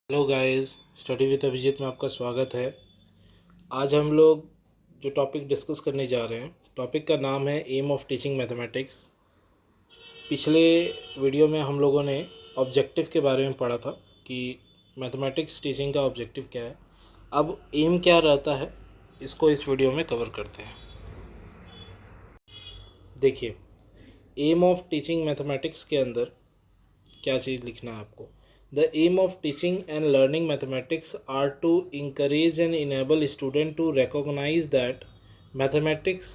Hello guys, study with Abhijeet में आपका स्वागत है। आज हम लोग जो टॉपिक डिस्कस करने जा रहे हैं, टॉपिक का नाम है एम ऑफ टीचिंग मैथमेटिक्स। पिछले वीडियो में हम लोगों ने ऑब्जेक्टिव के बारे में पढ़ा था कि मैथमेटिक्स टीचिंग का ऑब्जेक्टिव क्या है। अब एम क्या रहता है, इसको इस वीडियो में कवर करते हैं। देखिए, एम ऑफ टीचिंग मैथमेटिक्स के अंदर क्या चीज़ लिखना है आपको। The aim of teaching and learning mathematics are to encourage and enable student to recognize that mathematics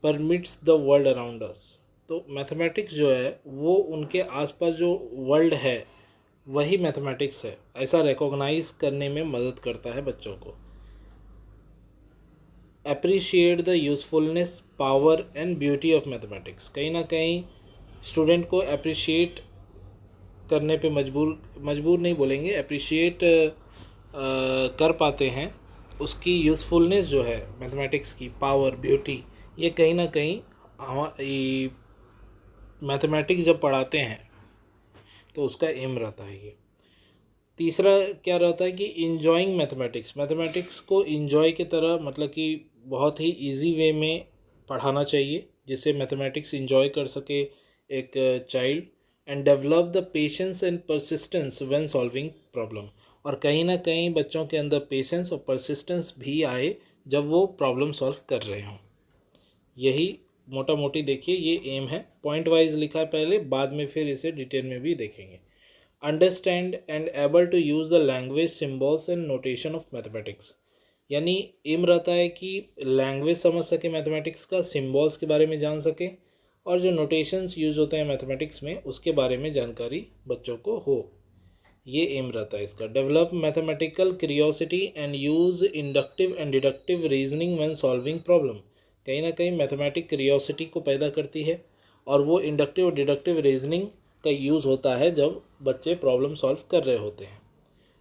permits the world around us। तो मैथमेटिक्स जो है वो उनके आसपास जो वर्ल्ड है वही मैथमेटिक्स है, ऐसा रिकॉग्नाइज करने में मदद करता है बच्चों को। Appreciate the usefulness, power and beauty of mathematics. कहीं ना कहीं स्टूडेंट को अप्रिशिएट करने पे मजबूर नहीं बोलेंगे, अप्रिशिएट कर पाते हैं उसकी यूज़फुलनेस जो है मैथमेटिक्स की, पावर, ब्यूटी, ये कहीं ना कहीं मैथमेटिक्स जब पढ़ाते हैं तो उसका एम रहता है ये। तीसरा क्या रहता है कि इंजॉइंग मैथमेटिक्स। मैथमेटिक्स को इंजॉय की तरह, मतलब कि बहुत ही इजी वे में पढ़ाना चाहिए जिससे मैथमेटिक्स इंजॉय कर सके एक child. And develop the patience and persistence when solving problem. और कहीं ना कहीं बच्चों के अंदर पेशेंस और परसिस्टेंस भी आए जब वो प्रॉब्लम सॉल्व कर रहे हों। यही मोटा मोटी देखिए ये एम है। पॉइंट वाइज लिखा है पहले, बाद में फिर इसे डिटेल में भी देखेंगे। Understand and able to use the language, symbols and notation of mathematics. यानी एम रहता है कि लैंग्वेज समझ सके मैथमेटिक्स का, सिम्बॉल्स के बारे में जान सके, और जो नोटेशंस यूज होते हैं मैथमेटिक्स में उसके बारे में जानकारी बच्चों को हो। ये एम रहता है इसका। Develop mathematical curiosity and use inductive and deductive reasoning when solving problem. कहीं ना कहीं मैथमेटिक क्यूरियोसिटी को पैदा करती है और वो इंडक्टिव और डिडक्टिव रीजनिंग का यूज़ होता है जब बच्चे प्रॉब्लम सॉल्व कर रहे होते हैं।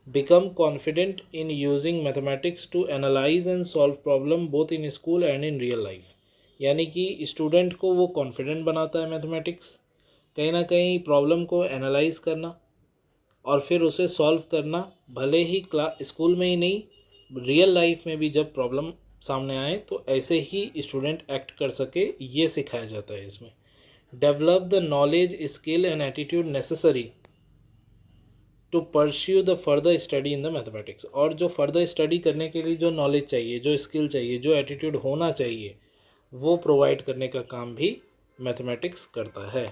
Become confident in using mathematics to analyze and solve problem both in school and in real life. यानी कि स्टूडेंट को वो कॉन्फिडेंट बनाता है मैथमेटिक्स, कहीं ना कहीं प्रॉब्लम को एनालाइज करना और फिर उसे सॉल्व करना, भले ही स्कूल में ही नहीं, रियल लाइफ में भी जब प्रॉब्लम सामने आए तो ऐसे ही स्टूडेंट एक्ट कर सके, ये सिखाया जाता है इसमें। Develop the knowledge, skill and attitude necessary to pursue the further study in the mathematics. और जो फर्दर स्टडी करने के लिए जो नॉलेज चाहिए, जो स्किल चाहिए, जो एटीट्यूड होना चाहिए, वो प्रोवाइड करने का काम भी मैथमेटिक्स करता है।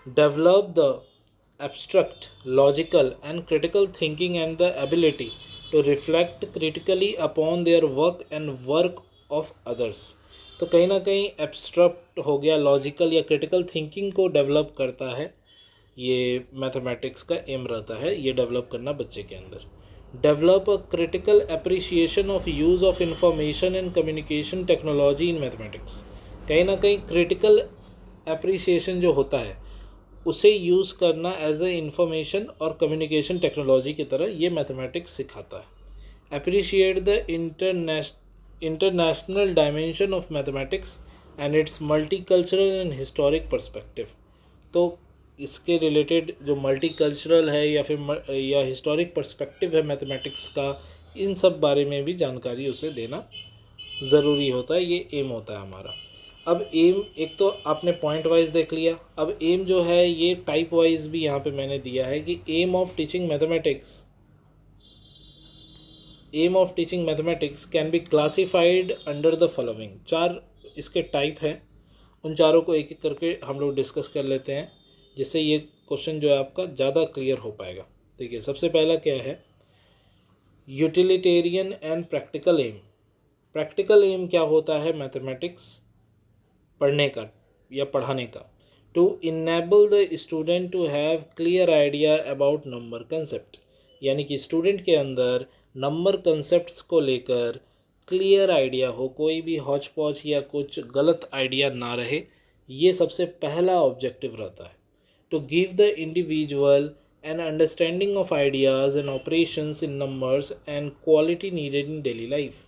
Develop the abstract, logical and critical thinking and the ability to reflect critically upon their work and work of others. तो कहीं ना कहीं एब्स्ट्रैक्ट हो गया, लॉजिकल या क्रिटिकल थिंकिंग को डेवलप करता है, ये मैथमेटिक्स का एम रहता है ये डेवलप करना बच्चे के अंदर। Develop a critical appreciation of use of information and communication technology in mathematics. कहीं ना कहीं क्रिटिकल अप्रिसिएशन जो होता है उसे यूज़ करना एज ए इंफॉर्मेशन और कम्युनिकेशन टेक्नोलॉजी की तरह ये मैथमेटिक्स सिखाता है। Appreciate the international dimension of mathematics and it's multicultural and historic perspective. तो इसके रिलेटेड जो मल्टीकल्चरल है या फिर या हिस्टोरिक पर्सपेक्टिव है मैथमेटिक्स का, इन सब बारे में भी जानकारी उसे देना ज़रूरी होता है। ये एम होता है हमारा। अब एम एक तो आपने पॉइंट वाइज देख लिया, अब एम जो है ये टाइप वाइज भी यहाँ पे मैंने दिया है कि aim of teaching mathematics can be classified under the following. 4 इसके टाइप हैं, उन चारों को एक एक करके हम लोग डिस्कस कर लेते हैं जिससे ये क्वेश्चन जो है आपका ज़्यादा क्लियर हो पाएगा। देखिए, सबसे पहला क्या है, utilitarian and practical aim. Practical aim क्या होता है मैथमेटिक्स पढ़ने का या पढ़ाने का। To enable the student to have clear idea about number concept. यानी कि स्टूडेंट के अंदर नंबर कंसेप्ट्स को लेकर क्लियर आइडिया हो, कोई भी हौच पौच या कुछ गलत आइडिया ना रहे, ये सबसे पहला ऑब्जेक्टिव रहता है। To give the individual an understanding of ideas and operations in numbers and quality needed in daily life.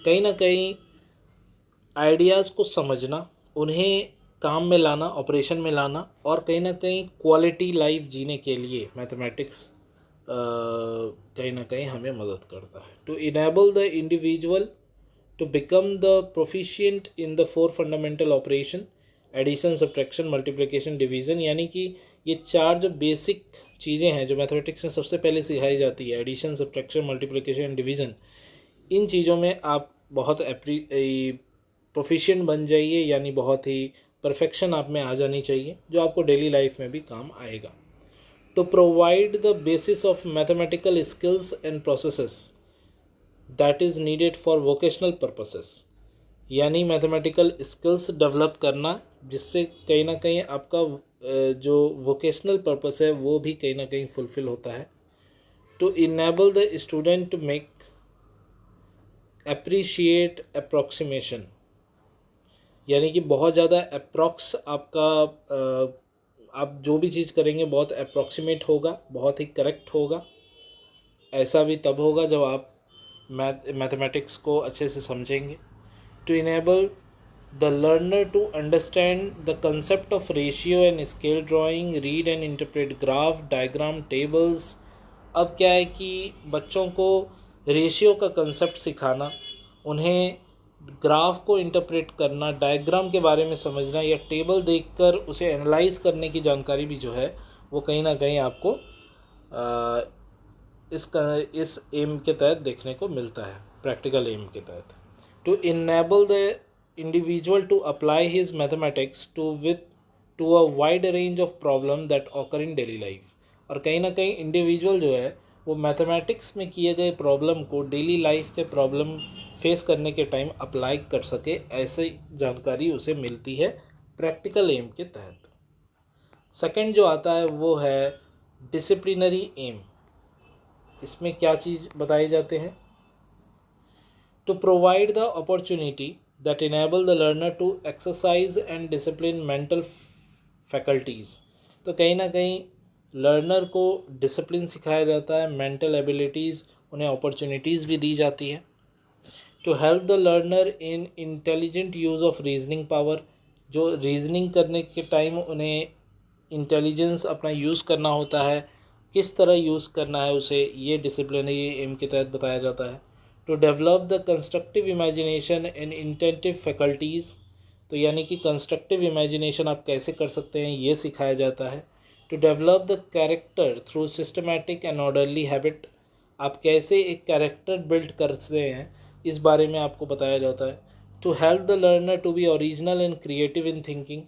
कहीं ना कहीं आइडियाज़ को समझना, उन्हें काम में लाना, ऑपरेशन में लाना, और कहीं ना कहीं क्वालिटी लाइफ जीने के लिए मैथमेटिक्स कहीं ना कहीं हमें मदद करता है। To enable the individual to become the proficient in the 4 fundamental operation, addition, subtraction, multiplication, division, यानी कि ये 4 जो बेसिक चीज़ें हैं जो मैथमेटिक्स में सबसे पहले सिखाई जाती है, एडिशन, सब्ट्रैक्शन, मल्टीप्लिकेशन, डिवीज़न, इन चीज़ों में आप बहुत प्रोफिशिएंट बन जाइए, यानी बहुत ही परफेक्शन आप में आ जानी चाहिए, जो आपको डेली लाइफ में भी काम आएगा। To provide the basis of mathematical skills and processes that is needed for vocational purposes, यानी मैथमेटिकल स्किल्स डेवलप करना जिससे कहीं ना कहीं आपका जो वोकेशनल पर्पस है वो भी कहीं ना कहीं फुलफिल होता है। To enable the student to make appreciate approximation, यानी कि बहुत ज़्यादा अप्रॉक्स आपका आप जो भी चीज़ करेंगे बहुत अप्रॉक्सीमेट होगा, बहुत ही करेक्ट होगा। ऐसा भी तब होगा जब आप मैथमेटिक्स को अच्छे से समझेंगे। To enable the learner to understand the concept of ratio and scale drawing, read and interpret graph, diagram, tables. अब क्या है कि बच्चों को रेशियो का कंसेप्ट सिखाना, उन्हें ग्राफ को इंटरप्रेट करना, डायग्राम के बारे में समझना या टेबल देखकर उसे एनालाइज करने की जानकारी भी जो है वो कहीं ना कहीं आपको इस एम के तहत देखने को मिलता है, प्रैक्टिकल एम के तहत। To enable the individual to apply his mathematics to a wide range of problem that occur in daily life, और कहीं ना कहीं इंडिविजुअल जो है वो मैथमेटिक्स में किए गए प्रॉब्लम को डेली लाइफ के प्रॉब्लम फेस करने के टाइम अप्लाई कर सके, ऐसी जानकारी उसे मिलती है प्रैक्टिकल एम के तहत। सेकंड जो आता है वो है डिसिप्लिनरी एम। इसमें क्या चीज़ बताए जाते हैं? To provide the opportunity that enable the learner to exercise and discipline mental faculties. तो कहीं ना कहीं लर्नर को डिसिप्लिन सिखाया जाता है, मेंटल एबिलिटीज़, उन्हें अपॉर्चुनिटीज़ भी दी जाती है। To help the learner in intelligent use of reasoning power, जो रीजनिंग करने के टाइम उन्हें इंटेलिजेंस अपना यूज़ करना होता है, किस तरह यूज़ करना है उसे, ये डिसिप्लिनरी एम के तहत बताया जाता है। To develop the constructive imagination and inventive faculties, तो यानी कि कंस्ट्रक्टिव इमेजिनेशन आप कैसे कर सकते हैं ये सिखाया जाता है। To develop the character through systematic and orderly habit, आप कैसे एक कैरेक्टर बिल्ड करते हैं इस बारे में आपको बताया जाता है। To help the learner to be original and creative in thinking,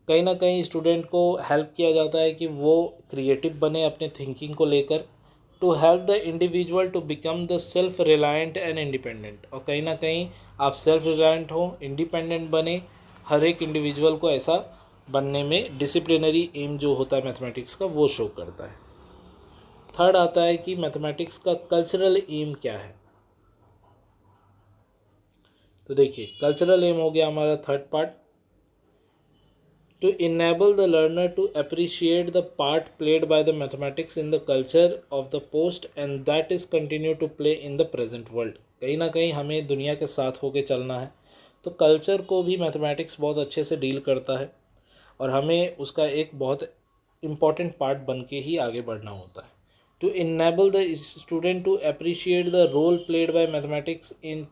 कहीं ना कहीं स्टूडेंट को हेल्प किया जाता है कि वो क्रिएटिव बने अपने थिंकिंग को लेकर। To help the individual to become the self reliant and independent, और कहीं ना कहीं आप सेल्फ रिलायंट हो, इंडिपेंडेंट बने, हर एक इंडिविजुअल को ऐसा बनने में डिसिप्लिनरी एम जो होता है मैथमेटिक्स का वो शो करता है। थर्ड आता है कि मैथमेटिक्स का कल्चरल एम क्या है। तो देखिए कल्चरल एम हो गया हमारा third part. To enable the learner to appreciate the part played by the mathematics in the culture of the past and that is continue to play in the present world. कहीं ना कहीं हमें दुनिया के साथ होके चलना है, तो कल्चर को भी मैथमेटिक्स बहुत अच्छे से डील करता है और हमें उसका एक बहुत इम्पॉर्टेंट पार्ट बन के ही आगे बढ़ना होता है। To enable the student to appreciate the role played by mathematics in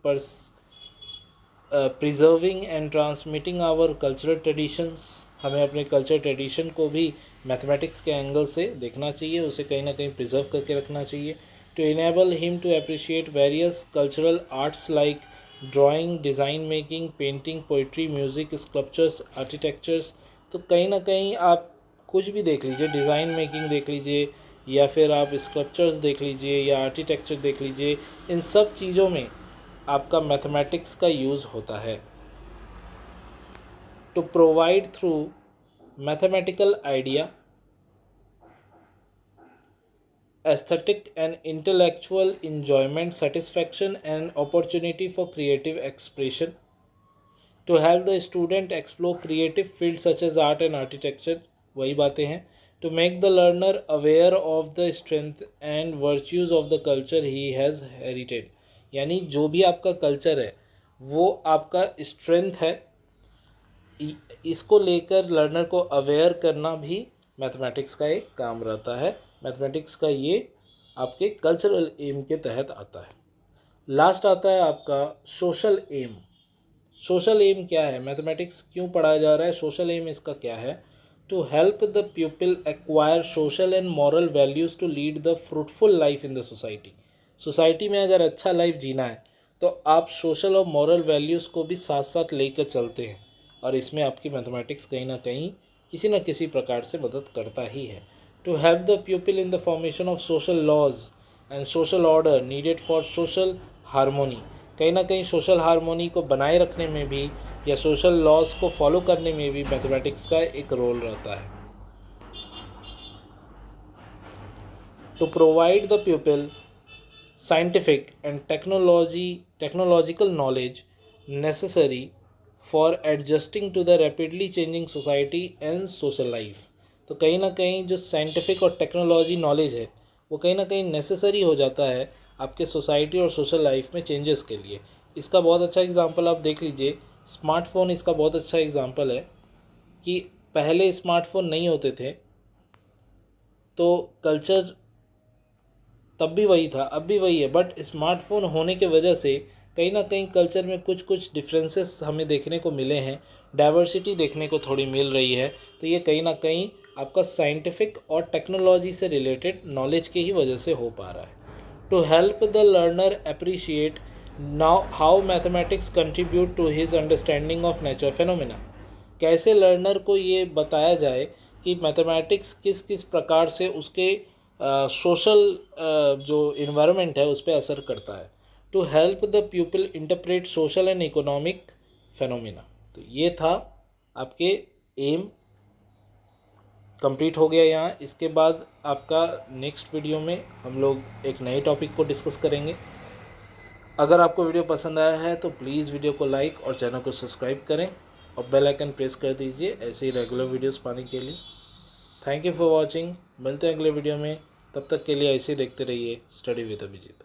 preserving and transmitting our cultural traditions, हमें अपने कल्चर ट्रेडिशन को भी मैथमेटिक्स के एंगल से देखना चाहिए, उसे कहीं ना कहीं प्रिजर्व करके रखना चाहिए। To enable him to appreciate various cultural arts like drawing, design making, painting, poetry, music, sculptures, architectures. तो कहीं ना कहीं आप कुछ भी देख लीजिए, डिज़ाइन मेकिंग देख लीजिए या फिर आप स्कल्पचर्स देख लीजिए या आर्किटेक्चर देख लीजिए, इन सब चीज़ों में आपका मैथमेटिक्स का यूज़ होता है। To provide through mathematical idea, aesthetic and intellectual enjoyment, satisfaction and opportunity for creative expression. To help the student explore creative fields such as art and architecture, वही बातें हैं। To make the learner aware of the strength and virtues of the culture he has herited, यानी जो भी आपका culture है वो आपका स्ट्रेंथ है, इसको लेकर लर्नर को अवेयर करना भी मैथमेटिक्स का एक काम रहता है। मैथमेटिक्स का ये आपके कल्चरल एम के तहत आता है। लास्ट आता है आपका सोशल एम। सोशल एम क्या है, मैथमेटिक्स क्यों पढ़ाया जा रहा है, सोशल एम इसका क्या है? To help the people acquire social and moral values to lead the fruitful life in the society. Society में अगर अच्छा लाइफ जीना है तो आप सोशल और मॉरल वैल्यूज़ को भी साथ साथ लेकर चलते हैं, और इसमें आपकी मैथमेटिक्स कहीं ना कहीं किसी न किसी प्रकार से मदद करता ही है। To help the people in the formation of social laws and social order needed for social harmony. कहीं ना कहीं सोशल हारमोनी को बनाए रखने में भी या सोशल लॉज को फॉलो करने में भी मैथमेटिक्स का एक रोल रहता है। To provide the people scientific and technological knowledge necessary for adjusting to the rapidly changing society and social life. तो कहीं ना कहीं जो साइंटिफिक और टेक्नोलॉजी नॉलेज है वो कहीं ना कहीं नेसेसरी हो जाता है आपके सोसाइटी और सोशल लाइफ में चेंजेस के लिए। इसका बहुत अच्छा एग्जांपल आप देख लीजिए, स्मार्टफ़ोन इसका बहुत अच्छा एग्जांपल है कि पहले स्मार्टफ़ोन नहीं होते थे तो कल्चर तब भी वही था, अब भी वही है, बट स्मार्टफ़ोन होने के वजह से कहीं ना कहीं कल्चर में कुछ कुछ डिफरेंसेस हमें देखने को मिले हैं, डाइवर्सिटी देखने को थोड़ी मिल रही है। तो ये कहीं ना कहीं आपका साइंटिफिक और टेक्नोलॉजी से रिलेटेड नॉलेज की ही वजह से हो पा रहा है। To help the learner appreciate now how mathematics contribute to his understanding of nature phenomena. कैसे लर्नर को ये बताया जाए कि मैथमेटिक्स किस किस प्रकार से उसके सोशल जो इन्वायरमेंट है उस पर असर करता है। To help the people interpret social and economic phenomena. तो ये था आपके एम कंप्लीट हो गया यहाँ। इसके बाद आपका नेक्स्ट वीडियो में हम लोग एक नए टॉपिक को डिस्कस करेंगे। अगर आपको वीडियो पसंद आया है तो प्लीज़ वीडियो को लाइक और चैनल को सब्सक्राइब करें और बेल आइकन प्रेस कर दीजिए ऐसे ही रेगुलर वीडियोस पाने के लिए। Thank you for watching. मिलते हैं अगले वीडियो में, तब तक के लिए ऐसे ही देखते रहिए स्टडी विद अभिजीत।